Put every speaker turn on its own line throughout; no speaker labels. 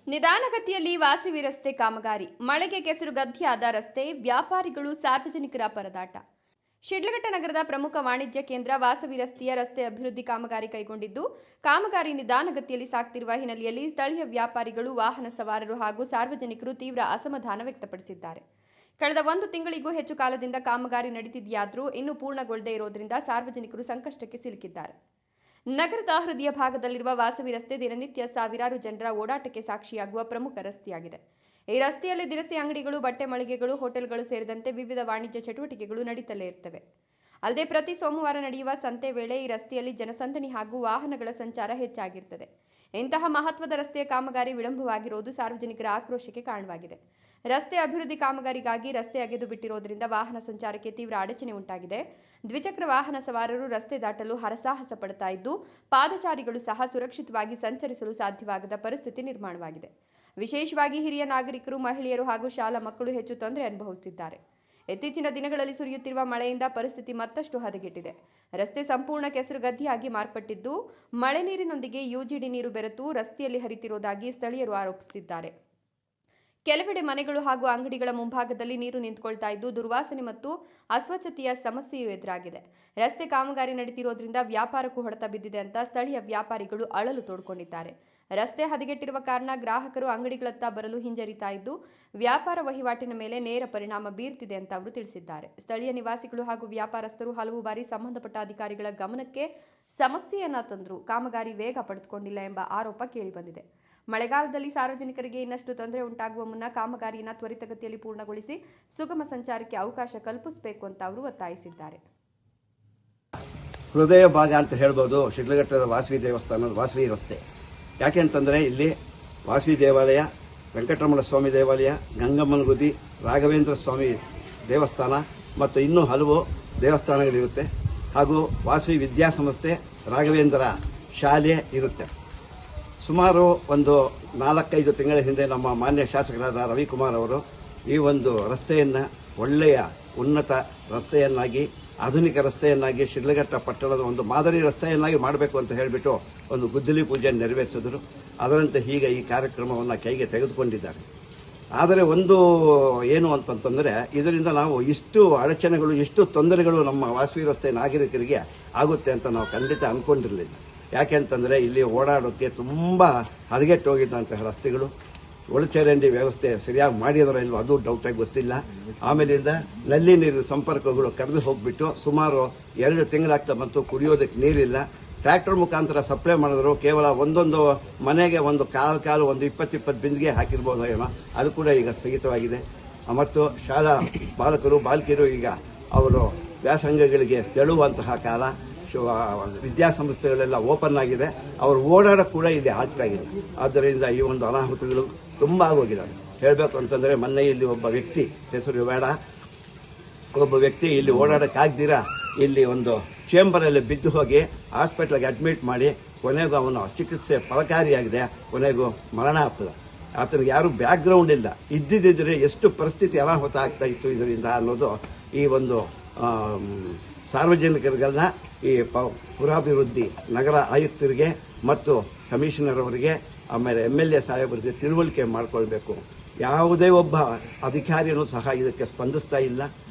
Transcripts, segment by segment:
ನಿಧಾನಗತಿಯಲ್ಲಿ ವಾಸವಿ ರಸ್ತೆ ಕಾಮಗಾರಿ, ಮಳೆಗೆ ಕೆಸರುಗದ್ದಿಯಾದ ರಸ್ತೆ, ವ್ಯಾಪಾರಿಗಳು ಸಾರ್ವಜನಿಕರ ಪರದಾಟ. ಶಿಡ್ಲಘಟ್ಟ ನಗರದ ಪ್ರಮುಖ ವಾಣಿಜ್ಯ ಕೇಂದ್ರ ವಾಸವಿ ರಸ್ತೆಯ ರಸ್ತೆ ಅಭಿವೃದ್ಧಿ ಕಾಮಗಾರಿ ಕೈಗೊಂಡಿದ್ದು, ಕಾಮಗಾರಿ ನಿಧಾನಗತಿಯಲ್ಲಿ ಸಾಗುತ್ತಿರುವ ಹಿನ್ನೆಲೆಯಲ್ಲಿ ಸ್ಥಳೀಯ ವ್ಯಾಪಾರಿಗಳು, ವಾಹನ ಸವಾರರು ಹಾಗೂ ಸಾರ್ವಜನಿಕರು ತೀವ್ರ ಅಸಮಾಧಾನ ವ್ಯಕ್ತಪಡಿಸಿದ್ದಾರೆ. ಕಳೆದ 1 ತಿಂಗಳಿಗೂ ಹೆಚ್ಚು ಕಾಲದಿಂದ ಕಾಮಗಾರಿ ನಡೆದಿದೆಯಾದರೂ ಇನ್ನೂ ಪೂರ್ಣಗೊಳ್ಳದೇ ಇರೋದ್ರಿಂದ ಸಾರ್ವಜನಿಕರು ಸಂಕಷ್ಟಕ್ಕೆ ಸಿಲುಕಿದ್ದಾರೆ. ನಗರದ ಹೃದಯ ಭಾಗದಲ್ಲಿರುವ ವಾಸವಿ ರಸ್ತೆ ದಿನನಿತ್ಯ ಸಾವಿರಾರು ಜನರ ಓಡಾಟಕ್ಕೆ ಸಾಕ್ಷಿಯಾಗುವ ಪ್ರಮುಖ ರಸ್ತೆಯಾಗಿದೆ. ಈ ರಸ್ತೆಯಲ್ಲಿ ದಿನಸಿ ಅಂಗಡಿಗಳು, ಬಟ್ಟೆ ಮಳಿಗೆಗಳು, ಹೋಟೆಲ್ಗಳು ಸೇರಿದಂತೆ ವಿವಿಧ ವಾಣಿಜ್ಯ ಚಟುವಟಿಕೆಗಳು ನಡೀತಲೇ ಇರ್ತವೆ. ಅಲ್ಲದೆ ಪ್ರತಿ ಸೋಮವಾರ ನಡೆಯುವ ಸಂತೆ ವೇಳೆ ಈ ರಸ್ತೆಯಲ್ಲಿ ಜನಸಂದಣಿ ಹಾಗೂ ವಾಹನಗಳ ಸಂಚಾರ ಹೆಚ್ಚಾಗಿರುತ್ತದೆ. ಇಂತಹ ಮಹತ್ವದ ರಸ್ತೆಯ ಕಾಮಗಾರಿ ವಿಳಂಬವಾಗಿರುವುದು ಸಾರ್ವಜನಿಕರ ಆಕ್ರೋಶಕ್ಕೆ ಕಾರಣವಾಗಿದೆ. ರಸ್ತೆ ಅಭಿವೃದ್ಧಿ ಕಾಮಗಾರಿಗಾಗಿ ರಸ್ತೆ ಅಗೆದು ಬಿಟ್ಟಿರೋದ್ರಿಂದ ವಾಹನ ಸಂಚಾರಕ್ಕೆ ತೀವ್ರ ಅಡಚಣೆ ಉಂಟಾಗಿದೆ. ದ್ವಿಚಕ್ರ ವಾಹನ ಸವಾರರು ರಸ್ತೆ ದಾಟಲು ಹರಸಾಹಸ ಪಡುತ್ತಾ ಇದ್ದು, ಪಾದಚಾರಿಗಳು ಸಹ ಸುರಕ್ಷಿತವಾಗಿ ಸಂಚರಿಸಲು ಸಾಧ್ಯವಾಗದ ಪರಿಸ್ಥಿತಿ ನಿರ್ಮಾಣವಾಗಿದೆ. ವಿಶೇಷವಾಗಿ ಹಿರಿಯ ನಾಗರಿಕರು, ಮಹಿಳೆಯರು ಹಾಗೂ ಶಾಲಾ ಮಕ್ಕಳು ಹೆಚ್ಚು ತೊಂದರೆ ಅನುಭವಿಸುತ್ತಿದ್ದಾರೆ. ಇತ್ತೀಚಿನ ದಿನಗಳಲ್ಲಿ ಸುರಿಯುತ್ತಿರುವ ಮಳೆಯಿಂದ ಪರಿಸ್ಥಿತಿ ಮತ್ತಷ್ಟು ಹದಗೆಟ್ಟಿದೆ. ರಸ್ತೆ ಸಂಪೂರ್ಣ ಕೆಸರುಗದ್ದಿಯಾಗಿ ಮಾರ್ಪಟ್ಟಿದ್ದು, ಮಳೆ ನೀರಿನೊಂದಿಗೆ ಯುಜಿಡಿ ನೀರು ಬೆರೆತು ರಸ್ತೆಯಲ್ಲಿ ಹರಿತಿರುವುದಾಗಿ ಸ್ಥಳೀಯರು ಆರೋಪಿಸುತ್ತಿದ್ದಾರೆ. ಕೆಲವೆಡೆ ಮನೆಗಳು ಹಾಗೂ ಅಂಗಡಿಗಳ ಮುಂಭಾಗದಲ್ಲಿ ನೀರು ನಿಂತುಕೊಳ್ತಾ ಇದ್ದು, ದುರ್ವಾಸನೆ ಮತ್ತು ಅಸ್ವಚ್ಛತೆಯ ಸಮಸ್ಯೆಯೂ ಎದುರಾಗಿದೆ. ರಸ್ತೆ ಕಾಮಗಾರಿ ನಡೆದಿರೋದ್ರಿಂದ ವ್ಯಾಪಾರಕ್ಕೂ ಹೊಡೆತ ಬಿದ್ದಿದೆ ಅಂತ ಸ್ಥಳೀಯ ವ್ಯಾಪಾರಿಗಳು ಅಳಲು ತೋಡ್ಕೊಂಡಿದ್ದಾರೆ. ರಸ್ತೆ ಹದಗೆಟ್ಟಿರುವ ಕಾರಣ ಗ್ರಾಹಕರು ಅಂಗಡಿಗಳತ್ತ ಬರಲು ಹಿಂಜರಿತಾ ಇದ್ದು, ವ್ಯಾಪಾರ ವಹಿವಾಟಿನ ಮೇಲೆ ನೇರ ಪರಿಣಾಮ ಬೀರ್ತಿದೆ ಅಂತ ಅವರು ತಿಳಿಸಿದ್ದಾರೆ. ಸ್ಥಳೀಯ ನಿವಾಸಿಗಳು ಹಾಗೂ ವ್ಯಾಪಾರಸ್ಥರು ಹಲವು ಬಾರಿ ಸಂಬಂಧಪಟ್ಟ ಅಧಿಕಾರಿಗಳ ಗಮನಕ್ಕೆ ಸಮಸ್ಯೆಯನ್ನ ತಂದರೂ ಕಾಮಗಾರಿ ವೇಗ ಪಡೆದುಕೊಂಡಿಲ್ಲ ಎಂಬ ಆರೋಪ ಕೇಳಿಬಂದಿದೆ. ಮಳೆಗಾಲದಲ್ಲಿ ಸಾರ್ವಜನಿಕರಿಗೆ ಇನ್ನಷ್ಟು ತೊಂದರೆ ಉಂಟಾಗುವ ಮುನ್ನ ಕಾಮಗಾರಿಯನ್ನು ತ್ವರಿತಗತಿಯಲ್ಲಿ ಪೂರ್ಣಗೊಳಿಸಿ ಸುಗಮ ಸಂಚಾರಕ್ಕೆ ಅವಕಾಶ ಕಲ್ಪಿಸಬೇಕು ಅಂತ ಅವರು ಒತ್ತಾಯಿಸಿದ್ದಾರೆ.
ಹೃದಯ ಭಾಗ ಅಂತ ಹೇಳ್ಬೋದು ಶಿಡ್ಲಘಟ್ಟದ ವಾಸವಿ ದೇವಸ್ಥಾನದ ವಾಸವಿ ರಸ್ತೆ. ಯಾಕೆ ಅಂತಂದರೆ ಇಲ್ಲಿ ವಾಸವಿ ದೇವಾಲಯ, ವೆಂಕಟರಮಣ ಸ್ವಾಮಿ ದೇವಾಲಯ, ಗಂಗಮ್ಮನ ಗುಡಿ, ರಾಘವೇಂದ್ರ ಸ್ವಾಮಿ ದೇವಸ್ಥಾನ ಮತ್ತು ಇನ್ನೂ ಹಲವು ದೇವಸ್ಥಾನಗಳಿರುತ್ತೆ. ಹಾಗೂ ವಾಸವಿ ವಿದ್ಯಾಸಂಸ್ಥೆ, ರಾಘವೇಂದ್ರ ಶಾಲೆ ಇರುತ್ತೆ. ಸುಮಾರು ಒಂದು 4-5 ತಿಂಗಳ ಹಿಂದೆ ನಮ್ಮ ಮಾನ್ಯ ಶಾಸಕರಾದ ರವಿಕುಮಾರ್ ಅವರು ಈ ಒಂದು ರಸ್ತೆಯನ್ನು ಒಳ್ಳೆಯ ಉನ್ನತ ರಸ್ತೆಯನ್ನಾಗಿ, ಆಧುನಿಕ ರಸ್ತೆಯನ್ನಾಗಿ, ಶಿಡ್ಲಘಟ್ಟ ಪಟ್ಟಣದ ಒಂದು ಮಾದರಿ ರಸ್ತೆಯನ್ನಾಗಿ ಮಾಡಬೇಕು ಅಂತ ಹೇಳಿಬಿಟ್ಟು ಒಂದು ಗುದ್ದಲಿ ಪೂಜೆ ನೆರವೇರಿಸಿದರು. ಅದರಂತೆ ಹೀಗೆ ಈ ಕಾರ್ಯಕ್ರಮವನ್ನು ಕೈಗೆ ತೆಗೆದುಕೊಂಡಿದ್ದಾರೆ. ಆದರೆ ಒಂದು ಏನು ಅಂತಂತಂದರೆ, ಇದರಿಂದ ನಾವು ಇಷ್ಟು ಅಡಚಣೆಗಳು, ಇಷ್ಟು ತೊಂದರೆಗಳು ನಮ್ಮ ವಾಸವಿ ರಸ್ತೆ ನಾಗರಿಕರಿಗೆ ಆಗುತ್ತೆ ಅಂತ ನಾವು ಖಂಡಿತ ಅಂದ್ಕೊಂಡಿರಲಿಲ್ಲ. ಯಾಕೆ ಅಂತಂದರೆ ಇಲ್ಲಿ ಓಡಾಡೋಕ್ಕೆ ತುಂಬ ಹದಗೆಟ್ಟು ಹೋಗಿದ್ದಂತಹ ರಸ್ತೆಗಳು, ಒಳಚರಂಡಿ ವ್ಯವಸ್ಥೆ ಸರಿಯಾಗಿ ಮಾಡಿದಾರೋ ಇಲ್ವೋ ಅದು ಡೌಟಾಗಿ ಗೊತ್ತಿಲ್ಲ. ಆಮೇಲಿಂದ ನಲ್ಲಿ ನೀರಿನ ಸಂಪರ್ಕಗಳು ಕರೆದು ಹೋಗ್ಬಿಟ್ಟು ಸುಮಾರು 2 ತಿಂಗಳಾಗ್ತಾ ಬಂತು, ಕುಡಿಯೋದಕ್ಕೆ ನೀರಿಲ್ಲ. ಟ್ರ್ಯಾಕ್ಟರ್ ಮುಖಾಂತರ ಸಪ್ಲೈ ಮಾಡಿದ್ರು, ಕೇವಲ ಒಂದೊಂದು ಮನೆಗೆ ಒಂದು ಕಾಲು ಒಂದು 20 ಬಿಂದಿಗೆ ಹಾಕಿರ್ಬೋದು ಏನೋ, ಅದು ಕೂಡ ಈಗ ಸ್ಥಗಿತವಾಗಿದೆ. ಮತ್ತು ಶಾಲಾ ಬಾಲಕರು ಬಾಲಕಿಯರು ಈಗ ಅವರು ವ್ಯಾಸಂಗಗಳಿಗೆ ತೆರಳುವಂತಹ ಕಾಲ. ವಿದ್ಯಾಸಂಸ್ಥೆಗಳೆಲ್ಲ ಓಪನ್ ಆಗಿದೆ, ಅವರು ಓಡಾಡಕ್ಕೆ ಕೂಡ ಇಲ್ಲಿ ಆಗ್ತಾ ಇಲ್ಲ. ಆದ್ದರಿಂದ ಈ ಒಂದು ಅನಾಹುತಗಳು ತುಂಬ ಆಗೋಗಿದ್ದಾವೆ. ಹೇಳಬೇಕು ಅಂತಂದರೆ, ಮೊನ್ನೆ ಇಲ್ಲಿ ಒಬ್ಬ ವ್ಯಕ್ತಿ, ಹೆಸರು ಬೇಡ, ಒಬ್ಬ ವ್ಯಕ್ತಿ ಇಲ್ಲಿ ಓಡಾಡಕ್ಕಾಗ್ದಿರಾ ಇಲ್ಲಿ ಒಂದು ಚೇಂಬರಲ್ಲಿ ಬಿದ್ದು ಹೋಗಿ ಹಾಸ್ಪಿಟಲ್ಗೆ ಅಡ್ಮಿಟ್ ಮಾಡಿ ಕೊನೆಗೂ ಅವನು ಚಿಕಿತ್ಸೆ ಫಲಕಾರಿಯಾಗಿದೆ, ಕೊನೆಗೂ ಮರಣ ಆಗ್ತದೆ. ಆತನಿಗೆ ಯಾರು ಬ್ಯಾಕ್ಗ್ರೌಂಡ್ ಇಲ್ಲ. ಇದ್ದಿದ್ದರೆ ಎಷ್ಟು ಪರಿಸ್ಥಿತಿ ಅನಾಹುತ ಆಗ್ತಾ ಇತ್ತು ಇದರಿಂದ ಅನ್ನೋದು ಈ ಒಂದು ಸಾರ್ವಜನಿಕರಿಗೆಲ್ಲ, ಈ ಪುರಾಭಿವೃದ್ಧಿ ನಗರ ಆಯುಕ್ತರಿಗೆ ಮತ್ತು ಕಮಿಷನರ್ ಅವರಿಗೆ, ಆಮೇಲೆ MLA ಸಾಹೇಬರಿಗೆ ತಿಳುವಳಿಕೆ ಮಾಡಿಕೊಳ್ಬೇಕು. ಯಾವುದೇ ಒಬ್ಬ ಅಧಿಕಾರಿಯೂ ಸಹ ಇದಕ್ಕೆ ಸ್ಪಂದಿಸ್ತಾ ಇಲ್ಲ.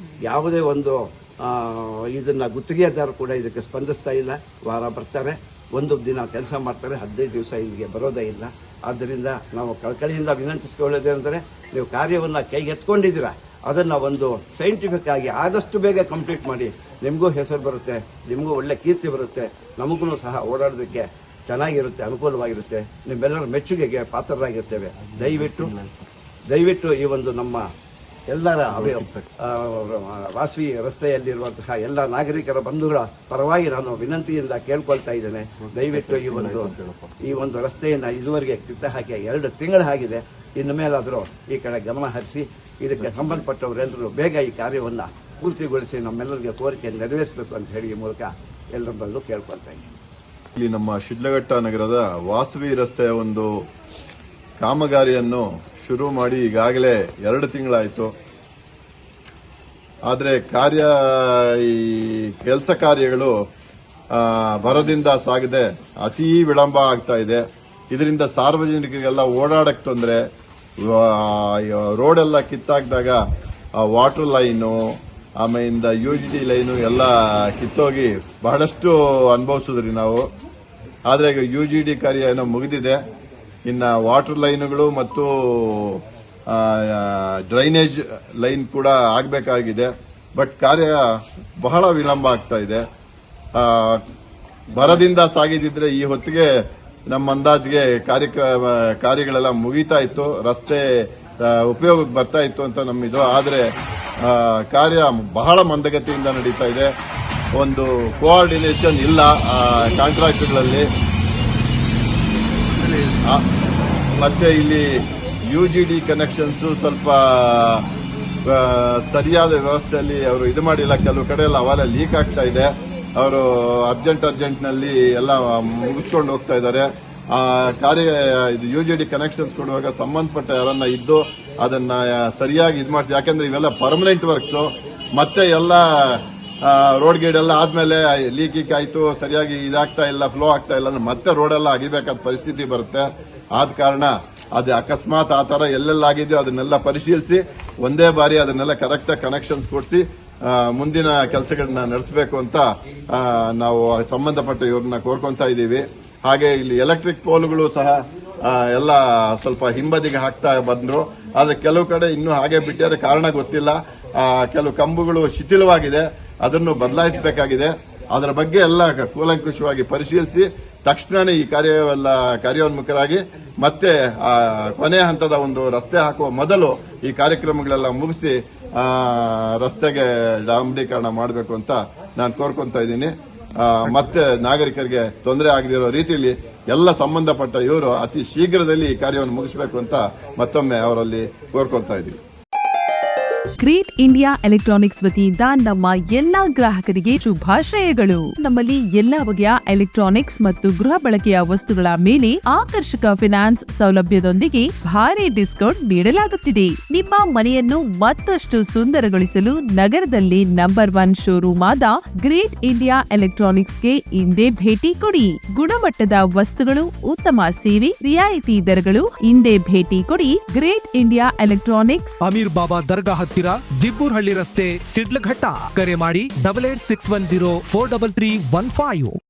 ಯಾವುದೇ ಒಂದು ಇದನ್ನ ಗುತ್ತಿಗೆದಾರರು ಕೂಡ ಇದಕ್ಕೆ ಸ್ಪಂದಿಸ್ತಾ ಇಲ್ಲ. ವಾರ ಬರ್ತಾರೆ, ಒಂದು ದಿನ ಕೆಲಸ ಮಾಡ್ತಾರೆ, 15 ದಿವಸ ಇಲ್ಲಿಗೆ ಬರೋದೇ ಇಲ್ಲ. ಆದ್ದರಿಂದ ನಾವು ಕಳಕಳಿಯಿಂದ ವಿನಂತಿಸಿಕೊಳ್ಳೋದೇನೆಂದರೆ, ನೀವು ಕಾರ್ಯವನ್ನು ಕೈಗೆತ್ಕೊಂಡಿದ್ದೀರಾ, ಅದನ್ನು ಒಂದು ಸೈಂಟಿಫಿಕ್ ಆಗಿ ಆದಷ್ಟು ಬೇಗ ಕಂಪ್ಲೀಟ್ ಮಾಡಿ. ನಿಮಗೂ ಹೆಸರು ಬರುತ್ತೆ, ನಿಮಗೂ ಒಳ್ಳೆ ಕೀರ್ತಿ ಬರುತ್ತೆ, ನಮಗೂ ಸಹ ಓಡಾಡೋದಕ್ಕೆ ಚೆನ್ನಾಗಿರುತ್ತೆ, ಅನುಕೂಲವಾಗಿರುತ್ತೆ, ನಿಮ್ಮೆಲ್ಲರ ಮೆಚ್ಚುಗೆಗೆ ಪಾತ್ರರಾಗಿರ್ತೇವೆ. ದಯವಿಟ್ಟು ಈ ಒಂದು ನಮ್ಮ ಎಲ್ಲರ ವಾಸವಿ ರಸ್ತೆಯಲ್ಲಿರುವಂತಹ ಎಲ್ಲ ನಾಗರಿಕರ ಬಂಧುಗಳ ಪರವಾಗಿ ನಾನು ವಿನಂತಿಯಿಂದ ಕೇಳ್ಕೊಳ್ತಾ ಇದ್ದೇನೆ. ದಯವಿಟ್ಟು ಈ ಒಂದು ರಸ್ತೆಯನ್ನು ಇದುವರೆಗೆ ಕಿತ್ತ ಹಾಕಿ 2 ತಿಂಗಳು ಆಗಿದೆ. ಇನ್ನು ಮೇಲಾದರೂ ಈ ಕಡೆ ಗಮನ ಹರಿಸಿ ಇದಕ್ಕೆ ಸಂಬಂಧಪಟ್ಟವರೆಲ್ಲರೂ ಬೇಗ ಈ ಕಾರ್ಯವನ್ನು ಪೂರ್ತಿಗೊಳಿಸಿ ನಮ್ಮೆಲ್ಲರಿಗೆ ಕೋರಿಕೆ ನೆರವೇರಿಸಬೇಕು ಅಂತ ಹೇಳಿ ಈ ಮೂಲಕ ಎಲ್ಲರಲ್ಲೂ ಕೇಳ್ಕೊಳ್ತಾ ಇದ್ದೀನಿ.
ಇಲ್ಲಿ ನಮ್ಮ ಶಿಡ್ಲಘಟ್ಟ ನಗರದ ವಾಸವಿ ರಸ್ತೆಯ ಒಂದು ಕಾಮಗಾರಿಯನ್ನು ಶುರು ಮಾಡಿ ಈಗಾಗಲೇ 2 ತಿಂಗಳಾಯಿತು. ಆದರೆ ಈ ಕೆಲಸ ಕಾರ್ಯಗಳು ಭರದಿಂದ ಸಾಗದೆ ಅತೀ ವಿಳಂಬ ಆಗ್ತಾ ಇದೆ. ಇದರಿಂದ ಸಾರ್ವಜನಿಕರಿಗೆಲ್ಲ ಓಡಾಡಕ್ಕೆ ತೊಂದರೆ, ರೋಡೆಲ್ಲ ಕಿತ್ತಾಕಿದಾಗ ವಾಟರ್ ಲೈನು ಆಮೇಲಿಂದ UGD ಲೈನು ಎಲ್ಲ ಕಿತ್ತೋಗಿ ಬಹಳಷ್ಟು ಅನುಭವಿಸಿದ್ರಿ ನಾವು. ಆದರೆ ಈಗ UGD ಕಾರ್ಯ ಏನೋ ಮುಗಿದಿದೆ. ಇನ್ನು ವಾಟರ್ ಲೈನುಗಳು ಮತ್ತು ಡ್ರೈನೇಜ್ ಲೈನ್ ಕೂಡ ಆಗಬೇಕಾಗಿದೆ. ಬಟ್ ಕಾರ್ಯ ಬಹಳ ವಿಳಂಬ ಆಗ್ತಾ ಇದೆ. ಬರದಿಂದ ಸಾಗಿದಿದ್ರೆ ಈ ಹೊತ್ತಿಗೆ ನಮ್ಮ ಅಂದಾಜಿಗೆ ಕಾರ್ಯಗಳೆಲ್ಲ ಮುಗಿತಾ ಇತ್ತು, ರಸ್ತೆ ಉಪಯೋಗಕ್ಕೆ ಬರ್ತಾ ಇತ್ತು ಅಂತ ನಮ್ಮಿದು. ಆದರೆ ಕಾರ್ಯ ಬಹಳ ಮಂದಗತಿಯಿಂದ ನಡೀತಾ ಇದೆ. ಒಂದು ಕೋಆರ್ಡಿನೇಷನ್ ಇಲ್ಲ ಕಾಂಟ್ರಾಕ್ಟ್ಗಳಲ್ಲಿ. ಮತ್ತೆ ಇಲ್ಲಿ UGD ಕನೆಕ್ಷನ್ಸ್ ಸ್ವಲ್ಪ ಸರಿಯಾದ ವ್ಯವಸ್ಥೆಯಲ್ಲಿ ಅವರು ಇದು ಮಾಡಿಲ್ಲ. ಕೆಲವು ಕಡೆ ಎಲ್ಲ ಅವೆಲ್ಲ ಲೀಕ್ ಆಗ್ತಾ ಇದೆ. ಅವರು ಅರ್ಜೆಂಟ್ನಲ್ಲಿ ಎಲ್ಲ ಮುಗಿಸ್ಕೊಂಡು ಹೋಗ್ತಾ ಇದ್ದಾರೆ. ಆ ಕಾರ್ಯ ಇದು UGD ಕನೆಕ್ಷನ್ಸ್ ಕೊಡುವಾಗ ಸಂಬಂಧಪಟ್ಟ ಯಾರನ್ನ ಇದ್ದು ಅದನ್ನ ಸರಿಯಾಗಿ ಇದು ಮಾಡಿಸಿ. ಯಾಕಂದ್ರೆ ಇವೆಲ್ಲ ಪರ್ಮನೆಂಟ್ ವರ್ಕ್ಸ್. ಮತ್ತೆ ಎಲ್ಲ ರೋಡ್ ಗೇಡ್ ಎಲ್ಲ ಆದ್ಮೇಲೆ ಲೀಕಿಂಗ್ ಆಯ್ತು, ಸರಿಯಾಗಿ ಇದಾಗ್ತಾ ಇಲ್ಲ, ಫ್ಲೋ ಆಗ್ತಾ ಇಲ್ಲ ಅಂದ್ರೆ ಮತ್ತೆ ರೋಡೆಲ್ಲ ಅಗಿಬೇಕಾದ ಪರಿಸ್ಥಿತಿ ಬರುತ್ತೆ. ಆದ ಕಾರಣ ಅದು ಅಕಸ್ಮಾತ್ ಆ ತರ ಎಲ್ಲೆಲ್ಲ ಆಗಿದೆಯೋ ಅದನ್ನೆಲ್ಲ ಪರಿಶೀಲಿಸಿ ಒಂದೇ ಬಾರಿ ಅದನ್ನೆಲ್ಲ ಕರೆಕ್ಟಾಗಿ ಕನೆಕ್ಷನ್ಸ್ ಕೊಡಿಸಿ ಮುಂದಿನ ಕೆಲಸಗಳನ್ನ ನಡೆಸಬೇಕು ಅಂತ ನಾವು ಸಂಬಂಧಪಟ್ಟ ಇವ್ರನ್ನ ಕೋರ್ಕೊಂತಾ ಇದ್ದೀವಿ. ಹಾಗೆ ಇಲ್ಲಿ ಎಲೆಕ್ಟ್ರಿಕ್ ಪೋಲ್ಗಳು ಸಹ ಎಲ್ಲ ಸ್ವಲ್ಪ ಹಿಂಬದಿಗೆ ಹಾಕ್ತಾ ಬಂದ್ರು. ಆದ್ರೆ ಕೆಲವು ಕಡೆ ಇನ್ನೂ ಹಾಗೆ ಬಿಟ್ಟಿದ್ದಾರೆ, ಕಾರಣ ಗೊತ್ತಿಲ್ಲ. ಕೆಲವು ಕಂಬಗಳು ಶಿಥಿಲವಾಗಿದೆ, ಅದನ್ನು ಬದಲಾಯಿಸಬೇಕಾಗಿದೆ. ಅದರ ಬಗ್ಗೆ ಎಲ್ಲ ಕೂಲಂಕುಷವಾಗಿ ಪರಿಶೀಲಿಸಿ ತಕ್ಷಣನೇ ಈ ಕಾರ್ಯೋನ್ಮುಖರಾಗಿ ಮತ್ತೆ ಕೊನೆಯ ಹಂತದ ಒಂದು ರಸ್ತೆ ಹಾಕುವ ಮೊದಲು ಈ ಕಾರ್ಯಕ್ರಮಗಳೆಲ್ಲ ಮುಗಿಸಿ ರಸ್ತೆಗೆ ಡಾಂಬರೀಕರಣ ಮಾಡಬೇಕು ಅಂತ ನಾನು ಕೋರ್ಕೊಂತಾ ಇದ್ದೀನಿ. ಮತ್ತೆ ನಾಗರಿಕರಿಗೆ ತೊಂದರೆ ಆಗದಿರೋ ರೀತಿಯಲ್ಲಿ ಎಲ್ಲ ಸಂಬಂಧಪಟ್ಟ ಇವರು ಅತಿ ಶೀಘ್ರದಲ್ಲಿ ಈ ಕಾರ್ಯವನ್ನು ಮುಗಿಸಬೇಕು ಅಂತ ಮತ್ತೊಮ್ಮೆ ಅವರಲ್ಲಿ ಕೋರ್ಕೊಂತಾ ಇದ್ದೀವಿ.
ಗ್ರೇಟ್ ಇಂಡಿಯಾ ಎಲೆಕ್ಟ್ರಾನಿಕ್ಸ್ ವತಿಯಿಂದ ನಮ್ಮ ಎಲ್ಲಾ ಗ್ರಾಹಕರಿಗೆ ಶುಭಾಶಯಗಳು. ನಮ್ಮಲ್ಲಿ ಎಲ್ಲಾ ಬಗೆಯ ಎಲೆಕ್ಟ್ರಾನಿಕ್ಸ್ ಮತ್ತು ಗೃಹ ಬಳಕೆಯ ವಸ್ತುಗಳ ಮೇಲೆ ಆಕರ್ಷಕ ಫಿನಾನ್ಸ್ ಸೌಲಭ್ಯದೊಂದಿಗೆ ಭಾರಿ ಡಿಸ್ಕೌಂಟ್ ನೀಡಲಾಗುತ್ತಿದೆ. ನಿಮ್ಮ ಮನೆಯನ್ನು ಮತ್ತಷ್ಟು ಸುಂದರಗೊಳಿಸಲು ನಗರದಲ್ಲಿ ನಂಬರ್ 1 ಶೋರೂಮ್ ಆದ ಗ್ರೇಟ್ ಇಂಡಿಯಾ ಎಲೆಕ್ಟ್ರಾನಿಕ್ಸ್ಗೆ ಇಂದೇ ಭೇಟಿ ಕೊಡಿ. ಗುಣಮಟ್ಟದ ವಸ್ತುಗಳು, ಉತ್ತಮ ಸೇವೆ, ರಿಯಾಯಿತಿ ದರಗಳು. ಇಂದೇ ಭೇಟಿ ಕೊಡಿ ಗ್ರೇಟ್ ಇಂಡಿಯಾ ಎಲೆಕ್ಟ್ರಾನಿಕ್ಸ್,
ಅಮೀರ್ ಬಾಬಾ ದರ್ಗಾ ಹತ್ತಿರ, ದಿಬ್ಬೂರ್ಹಳ್ಳಿ ರಸ್ತೆ, ಸಿಡ್ಲಘಟ್ಟ. ಕರೆ ಮಾಡಿ 8861043315.